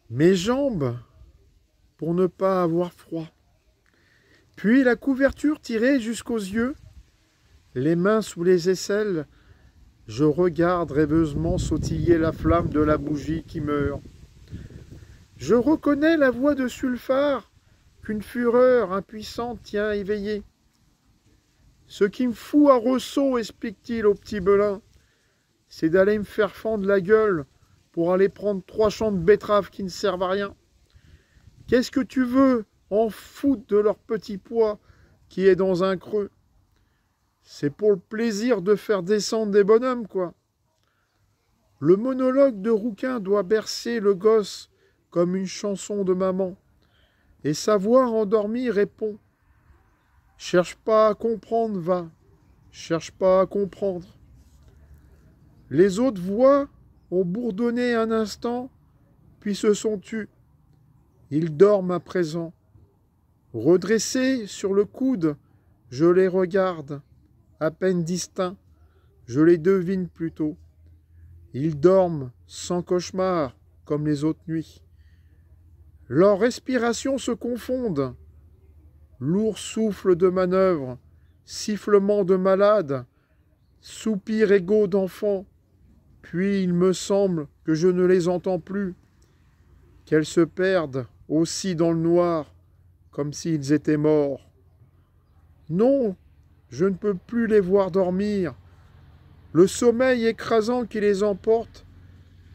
mes jambes pour ne pas avoir froid. Puis la couverture tirée jusqu'aux yeux, les mains sous les aisselles, je regarde rêveusement sautiller la flamme de la bougie qui meurt. Je reconnais la voix de Sulfare qu'une fureur impuissante tient éveillée. Ce qui me fout à ressaut, explique-t-il au petit Belin, c'est d'aller me faire fendre la gueule pour aller prendre 3 champs de betteraves qui ne servent à rien. Qu'est-ce que tu veux en foutre de leur petit poids qui est dans un creux? C'est pour le plaisir de faire descendre des bonhommes, quoi. Le monologue de Rouquin doit bercer le gosse comme une chanson de maman. Et sa voix endormie répond: cherche pas à comprendre, va. Cherche pas à comprendre. Les autres voix ont bourdonné un instant, puis se sont tues. Ils dorment à présent. Redressés sur le coude, je les regarde, à peine distincts, je les devine plutôt. Ils dorment sans cauchemar, comme les autres nuits. Leurs respirations se confondent. Lourd souffle de manœuvre, sifflement de malade, soupir égaux d'enfant. Puis il me semble que je ne les entends plus, qu'elles se perdent aussi dans le noir, comme s'ils étaient morts. Non, je ne peux plus les voir dormir. Le sommeil écrasant qui les emporte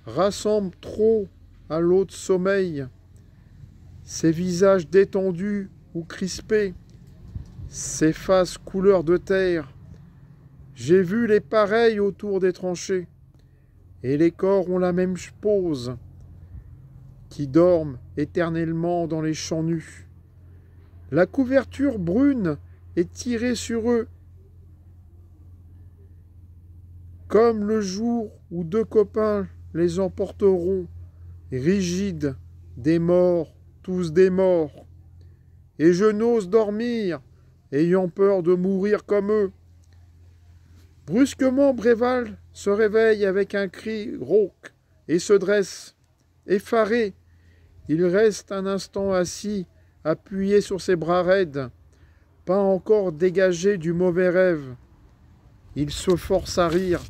rassemble trop à l'autre sommeil. Ces visages détendus ou crispés, ces faces couleur de terre. J'ai vu les pareils autour des tranchées, et les corps ont la même pose, qui dorment éternellement dans les champs nus. La couverture brune est tirée sur eux, comme le jour où 2 copains les emporteront, rigides, des morts, tous des morts. Et je n'ose dormir, ayant peur de mourir comme eux. Brusquement, Bréval se réveille avec un cri rauque et se dresse. Effaré, il reste un instant assis, appuyé sur ses bras raides, pas encore dégagé du mauvais rêve. Il se force à rire.